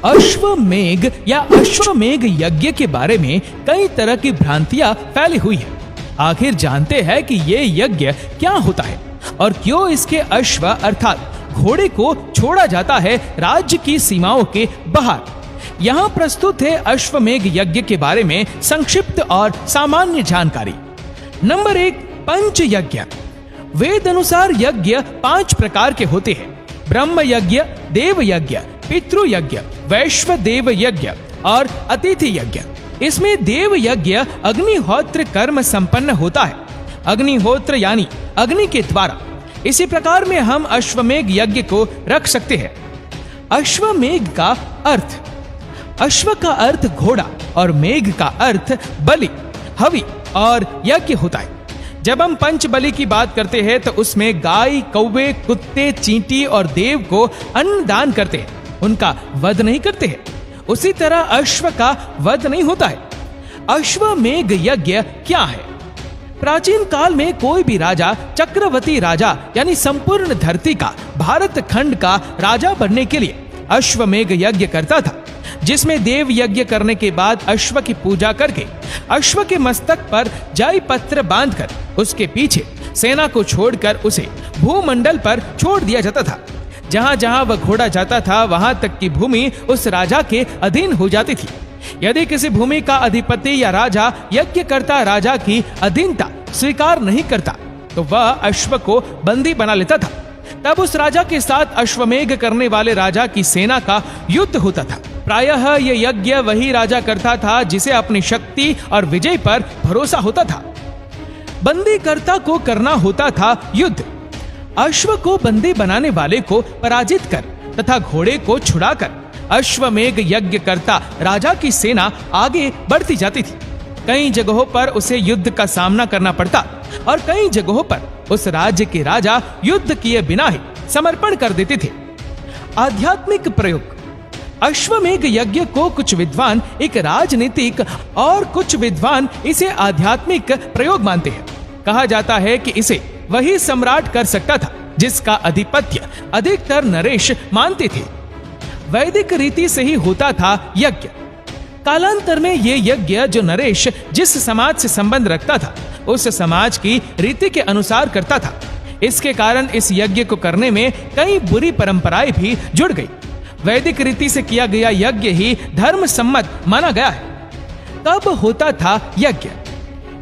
अश्वमेघ या अश्वमेघ यज्ञ के बारे में कई तरह की भ्रांतियां फैली हुई है। आखिर जानते हैं कि ये यज्ञ क्या होता है और क्यों इसके अश्व अर्थात घोड़े को छोड़ा जाता है राज्य की सीमाओं के बाहर। यहाँ प्रस्तुत है अश्वमेघ यज्ञ के बारे में संक्षिप्त और सामान्य जानकारी। नंबर 1, पंच यज्ञ। वेद अनुसार यज्ञ 5 प्रकार के होते हैं: ब्रह्म यज्ञ, देव यज्ञ, पितृ यज्ञ, वैश्व देव यज्ञ और अतिथि यज्ञ। इसमें देव यज्ञ अग्निहोत्र कर्म संपन्न होता है, अग्निहोत्र यानी अग्नि के द्वारा। इसी प्रकार में हम अश्वमेघ यज्ञ को रख सकते हैं। अश्वमेघ का अर्थ, अश्व का अर्थ घोड़ा और मेघ का अर्थ बलि, हवि और यज्ञ होता है। जब हम पंच बलि की बात करते हैं तो उसमें गाय, कौवे, कुत्ते, चींटी और देव को अन्न दान करते हैं, उनका वध नहीं करते हैं। उसी तरह अश्व का वध नहीं होता है। अश्वमेघ यज्ञ क्या है? प्राचीन काल में कोई भी राजा चक्रवर्ती राजा यानी संपूर्ण धरती का, भारत खंड का राजा बनने के लिए अश्वमेघ यज्ञ करता था, जिसमें देव यज्ञ करने के बाद अश्व की पूजा करके अश्व के मस्तक पर जय पत्र बांधकर उसके पीछे सेना को छोड़कर उसे भूमंडल पर छोड़ दिया जाता था। जहां जहां वह घोड़ा जाता था वहां तक की भूमि उस राजा के अधीन हो जाती थी। यदि किसी भूमि का अधिपति या राजा यज्ञ करता राजा की अधीनता स्वीकार नहीं करता तो वह अश्व को बंदी बना लेता था। तब उस राजा के साथ अश्वमेघ करने वाले राजा की सेना का युद्ध होता था। प्रायः यह यज्ञ वही राजा करता था जिसे अपनी शक्ति और विजय पर भरोसा होता था। बंदीकर्ता को करना होता था युद्ध। अश्व को बंदी बनाने वाले को पराजित कर तथा घोड़े को छुड़ाकर अश्वमेघ यज्ञ करता राजा की सेना आगे बढ़ती जाती थी। कई जगहों पर उसे युद्ध का सामना करना पड़ता और कई जगहों पर उस राज्य के राजा युद्ध किए बिना ही समर्पण कर देते थे। आध्यात्मिक प्रयोग। अश्वमेघ यज्ञ को कुछ विद्वान एक राजनीतिक और कुछ विद्वान इसे आध्यात्मिक प्रयोग मानते हैं। कहा जाता है कि इसे वही सम्राट कर सकता था जिसका आधिपत्य अधिकतर नरेश मानते थे। वैदिक रीति से ही होता था यज्ञ। कालांतर में ये यज्ञ जो नरेश जिस समाज से संबंध रखता था उस समाज की रीति के अनुसार करता था। इसके कारण इस यज्ञ को करने में कई बुरी परंपराएं भी जुड़ गई। वैदिक रीति से किया गया यज्ञ ही धर्म सम्मत माना गया है। कब होता था यज्ञ?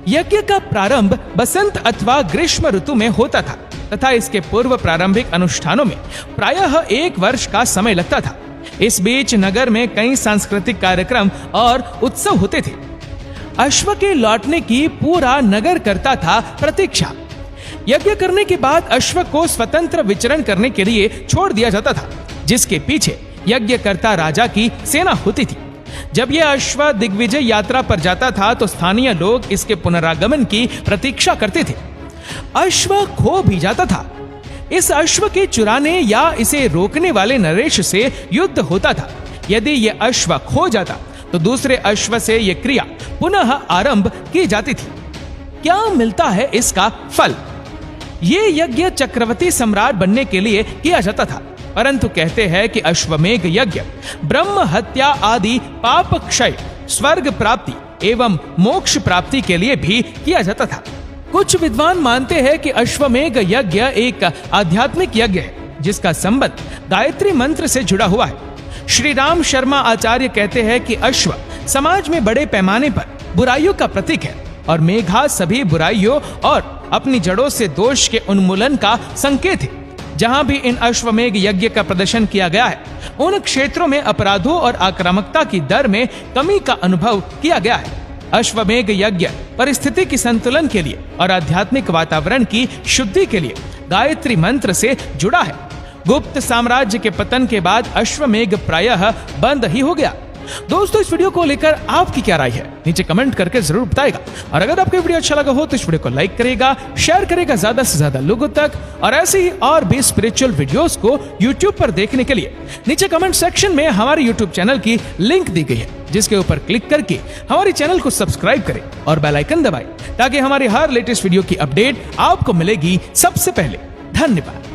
यज्ञ का प्रारंभ बसंत अथवा ग्रीष्म ऋतु में होता था तथा इसके पूर्व प्रारंभिक अनुष्ठानों में प्रायः 1 वर्ष का समय लगता था। इस बीच नगर में कई सांस्कृतिक कार्यक्रम और उत्सव होते थे। अश्व के लौटने की पूरा नगर करता था प्रतीक्षा। यज्ञ करने के बाद अश्व को स्वतंत्र विचरण करने के लिए छोड़ दिया जाता था, जिसके पीछे यज्ञ करता राजा की सेना होती थी। जब यह अश्व दिग्विजय यात्रा पर जाता था तो स्थानीय लोग इसके पुनरागमन की प्रतीक्षा करते थे। अश्व खो भी जाता था। इस अश्व के चुराने या इसे रोकने वाले नरेश से युद्ध होता था। यदि यह अश्व खो जाता तो दूसरे अश्व से यह क्रिया पुनः आरंभ की जाती थी। क्या मिलता है इसका फल? ये यज्ञ चक्रवर्ती सम्राट बनने के लिए किया जाता था, परंतु कहते हैं कि अश्वमेघ यज्ञ ब्रह्म हत्या आदि पाप क्षय, स्वर्ग प्राप्ति एवं मोक्ष प्राप्ति के लिए भी किया जाता था। कुछ विद्वान मानते हैं कि अश्वमेघ यज्ञ एक आध्यात्मिक यज्ञ है जिसका संबंध गायत्री मंत्र से जुड़ा हुआ है। श्री राम शर्मा आचार्य कहते हैं कि अश्व समाज में बड़े पैमाने पर बुराइयों का प्रतीक है और मेघा सभी बुराइयों और अपनी जड़ों से दोष के उन्मूलन का संकेत है। जहां भी इन अश्वमेघ यज्ञ का प्रदर्शन किया गया है उन क्षेत्रों में अपराधों और आक्रामकता की दर में कमी का अनुभव किया गया है। अश्वमेघ यज्ञ परिस्थिति की संतुलन के लिए और आध्यात्मिक वातावरण की शुद्धि के लिए गायत्री मंत्र से जुड़ा है। गुप्त साम्राज्य के पतन के बाद अश्वमेघ प्रायः बंद ही हो गया। दोस्तों, इस वीडियो को लेकर आपकी क्या राय है नीचे कमेंट करके जरूर बताएगा। और अगर आपको वीडियो अच्छा लगा हो तो इस वीडियो को लाइक करेगा, शेयर करेगा ज्यादा से ज्यादा लोगों तक। और ऐसे ही और भी स्पिरिचुअल वीडियोस को YouTube पर देखने के लिए नीचे कमेंट सेक्शन में हमारे YouTube चैनल की लिंक दी गई है, जिसके ऊपर क्लिक करके हमारे चैनल को सब्सक्राइब करें और बेल आइकन दबाएं ताकि हमारे हर लेटेस्ट वीडियो की अपडेट आपको मिलेगी सबसे पहले। धन्यवाद।